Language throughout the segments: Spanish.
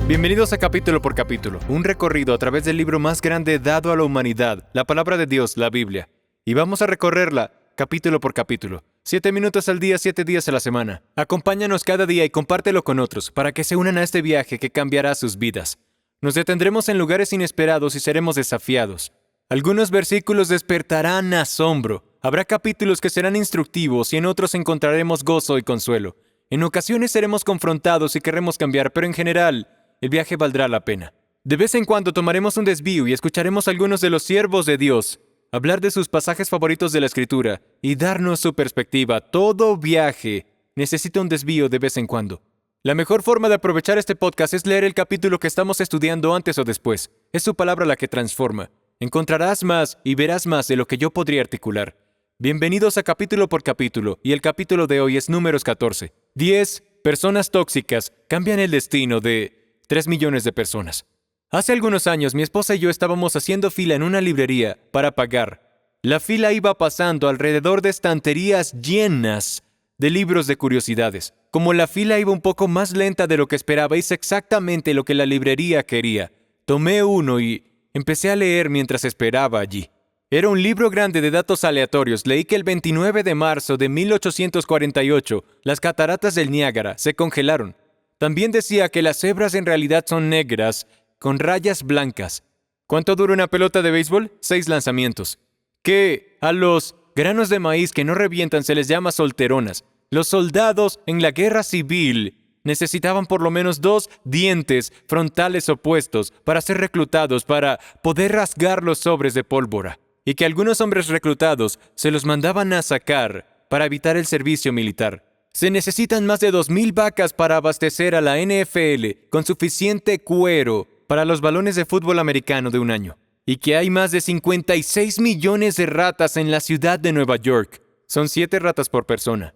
Bienvenidos a Capítulo por Capítulo, un recorrido a través del libro más grande dado a la humanidad, la palabra de Dios, la Biblia. Y vamos a recorrerla capítulo por capítulo, 7 minutos al día, 7 días a la semana. Acompáñanos cada día y compártelo con otros para que se unan a este viaje que cambiará sus vidas. Nos detendremos en lugares inesperados y seremos desafiados. Algunos versículos despertarán asombro. Habrá capítulos que serán instructivos y en otros encontraremos gozo y consuelo. En ocasiones seremos confrontados y querremos cambiar, pero en general, el viaje valdrá la pena. De vez en cuando tomaremos un desvío y escucharemos a algunos de los siervos de Dios hablar de sus pasajes favoritos de la Escritura y darnos su perspectiva. Todo viaje necesita un desvío de vez en cuando. La mejor forma de aprovechar este podcast es leer el capítulo que estamos estudiando antes o después. Es su palabra la que transforma. Encontrarás más y verás más de lo que yo podría articular. Bienvenidos a Capítulo por Capítulo, y el capítulo de hoy es Números 14. 10 personas tóxicas cambian el destino de 3 millones de personas. Hace algunos años mi esposa y yo estábamos haciendo fila en una librería para pagar. La fila iba pasando alrededor de estanterías llenas de libros de curiosidades. Como la fila iba un poco más lenta de lo que esperaba, hice exactamente lo que la librería quería. Tomé uno y empecé a leer mientras esperaba allí. Era un libro grande de datos aleatorios. Leí que el 29 de marzo de 1848, las cataratas del Niágara se congelaron. También decía que las cebras en realidad son negras, con rayas blancas. ¿Cuánto dura una pelota de béisbol? 6 lanzamientos. Que a los granos de maíz que no revientan se les llama solteronas. Los soldados en la guerra civil necesitaban por lo menos 2 dientes frontales opuestos para ser reclutados, para poder rasgar los sobres de pólvora. Y que algunos hombres reclutados se los mandaban a sacar para evitar el servicio militar. Se necesitan más de 2,000 vacas para abastecer a la NFL con suficiente cuero para los balones de fútbol americano de un año. Y que hay más de 56 millones de ratas en la ciudad de Nueva York. Son 7 ratas por persona.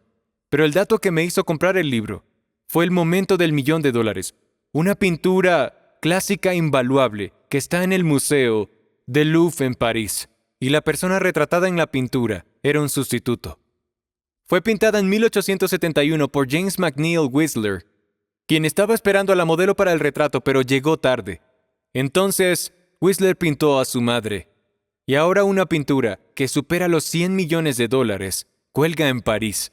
Pero el dato que me hizo comprar el libro fue el momento del $1,000,000. Una pintura clásica invaluable que está en el Museo del Louvre en París. Y la persona retratada en la pintura era un sustituto. Fue pintada en 1871 por James McNeill Whistler, quien estaba esperando a la modelo para el retrato, pero llegó tarde. Entonces, Whistler pintó a su madre. Y ahora una pintura que supera los $100 millones cuelga en París.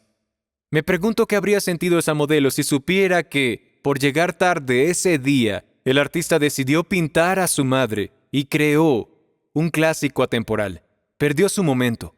Me pregunto qué habría sentido esa modelo si supiera que, por llegar tarde ese día, el artista decidió pintar a su madre y creó un clásico atemporal. Perdió su momento.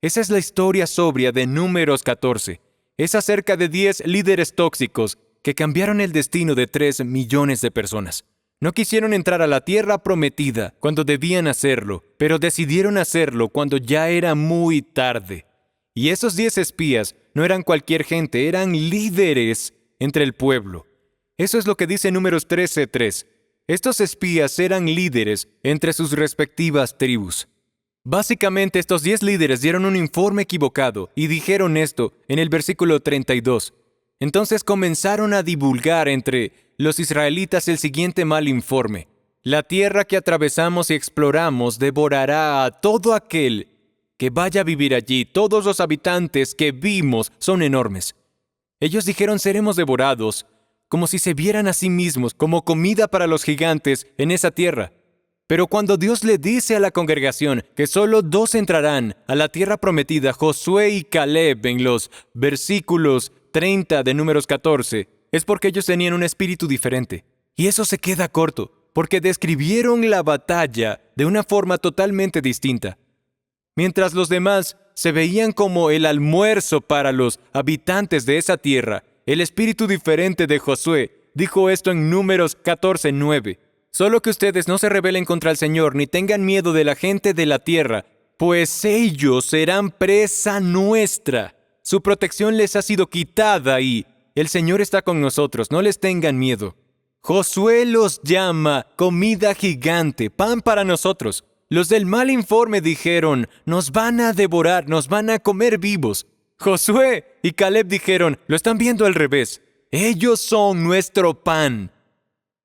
Esa es la historia sobria de Números 14. Es acerca de 10 líderes tóxicos que cambiaron el destino de 3 millones de personas. No quisieron entrar a la tierra prometida cuando debían hacerlo, pero decidieron hacerlo cuando ya era muy tarde. Y esos 10 espías no eran cualquier gente, eran líderes entre el pueblo. Eso es lo que dice Números 13:3. Estos espías eran líderes entre sus respectivas tribus. Básicamente, estos 10 líderes dieron un informe equivocado y dijeron esto en el versículo 32. Entonces comenzaron a divulgar entre los israelitas el siguiente mal informe. La tierra que atravesamos y exploramos devorará a todo aquel que vaya a vivir allí. Todos los habitantes que vimos son enormes. Ellos dijeron: seremos devorados, como si se vieran a sí mismos como comida para los gigantes en esa tierra. Pero cuando Dios le dice a la congregación que solo 2 entrarán a la tierra prometida, Josué y Caleb, en los versículos 30 de Números 14, es porque ellos tenían un espíritu diferente. Y eso se queda corto, porque describieron la batalla de una forma totalmente distinta. Mientras los demás se veían como el almuerzo para los habitantes de esa tierra, el espíritu diferente de Josué dijo esto en Números 14:9. Solo que ustedes no se rebelen contra el Señor ni tengan miedo de la gente de la tierra, pues ellos serán presa nuestra. Su protección les ha sido quitada y el Señor está con nosotros. No les tengan miedo. Josué los llama comida gigante, pan para nosotros. Los del mal informe dijeron: nos van a devorar, nos van a comer vivos. Josué y Caleb dijeron: lo están viendo al revés. Ellos son nuestro pan.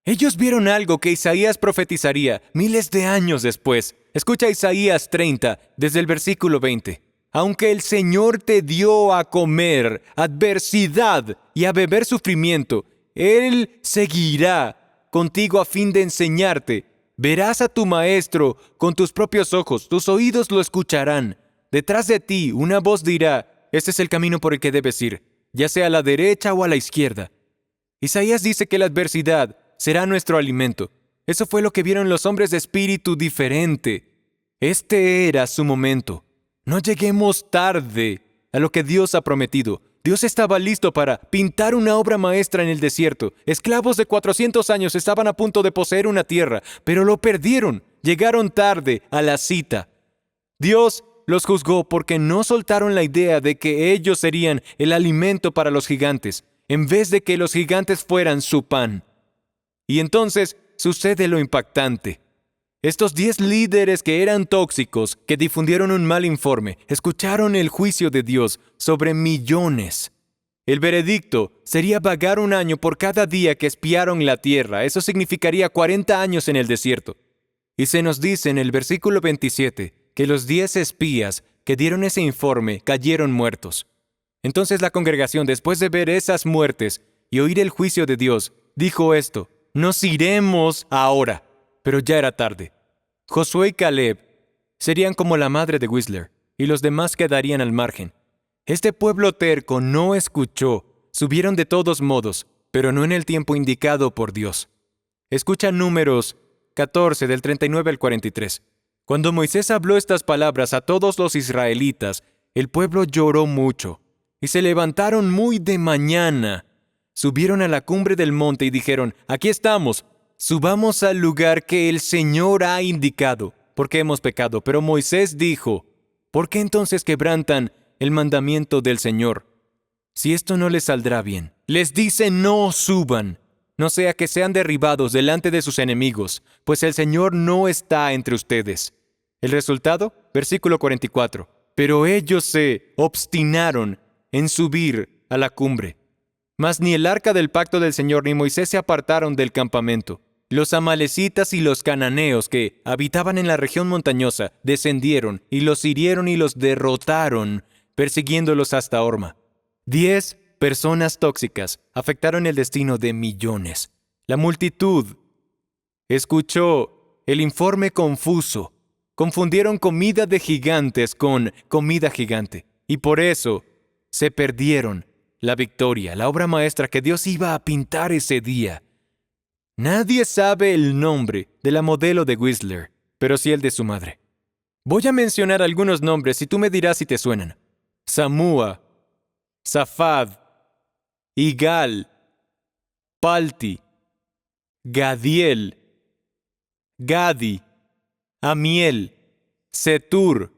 Ellos vieron algo que Isaías profetizaría miles de años después. Escucha Isaías 30, desde el versículo 20. Aunque el Señor te dio a comer adversidad y a beber sufrimiento, Él seguirá contigo a fin de enseñarte. Verás a tu maestro con tus propios ojos, tus oídos lo escucharán. Detrás de ti una voz dirá, este es el camino por el que debes ir, ya sea a la derecha o a la izquierda. Isaías dice que la adversidad será nuestro alimento. Eso fue lo que vieron los hombres de espíritu diferente. Este era su momento. No lleguemos tarde a lo que Dios ha prometido. Dios estaba listo para pintar una obra maestra en el desierto. Esclavos de 400 años estaban a punto de poseer una tierra, pero lo perdieron. Llegaron tarde a la cita. Dios los juzgó porque no soltaron la idea de que ellos serían el alimento para los gigantes, en vez de que los gigantes fueran su pan. Y entonces sucede lo impactante. Estos 10 líderes que eran tóxicos, que difundieron un mal informe, escucharon el juicio de Dios sobre millones. El veredicto sería vagar 1 año por cada día que espiaron la tierra. Eso significaría 40 años en el desierto. Y se nos dice en el versículo 27 que los 10 espías que dieron ese informe cayeron muertos. Entonces la congregación, después de ver esas muertes y oír el juicio de Dios, dijo esto: nos iremos ahora. Pero ya era tarde. Josué y Caleb serían como la madre de Whistler, y los demás quedarían al margen. Este pueblo terco no escuchó, subieron de todos modos, pero no en el tiempo indicado por Dios. Escucha Números 14, del 39 al 43. Cuando Moisés habló estas palabras a todos los israelitas, el pueblo lloró mucho, y se levantaron muy de mañana. Subieron a la cumbre del monte y dijeron: aquí estamos. Subamos al lugar que el Señor ha indicado, porque hemos pecado. Pero Moisés dijo: ¿por qué entonces quebrantan el mandamiento del Señor? Si esto no les saldrá bien. Les dice: no suban, no sea que sean derribados delante de sus enemigos, pues el Señor no está entre ustedes. ¿El resultado? Versículo 44. Pero ellos se obstinaron en subir a la cumbre. Mas ni el arca del pacto del Señor ni Moisés se apartaron del campamento. Los amalecitas y los cananeos que habitaban en la región montañosa descendieron y los hirieron y los derrotaron, persiguiéndolos hasta Horma. 10 personas tóxicas afectaron el destino de millones. La multitud escuchó el informe confuso. Confundieron comida de gigantes con comida gigante. Y por eso se perdieron la victoria, la obra maestra que Dios iba a pintar ese día. Nadie sabe el nombre de la modelo de Whistler, pero sí el de su madre. Voy a mencionar algunos nombres y tú me dirás si te suenan. Samúa, Safad, Igal, Palti, Gadiel, Gadi, Amiel, Setur,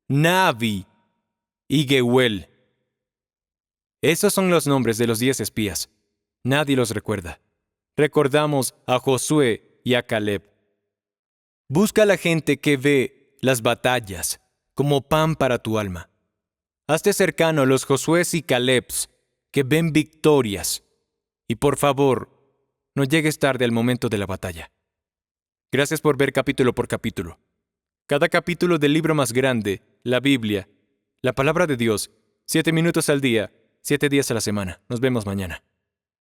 Navi y Gehuel. Esos son los nombres de los 10 espías. Nadie los recuerda. Recordamos a Josué y a Caleb. Busca a la gente que ve las batallas como pan para tu alma. Hazte cercano a los Josués y Calebs que ven victorias. Y por favor, no llegues tarde al momento de la batalla. Gracias por ver capítulo por capítulo. Cada capítulo del libro más grande, la Biblia, la palabra de Dios, 7 minutos al día, 7 días a la semana. Nos vemos mañana.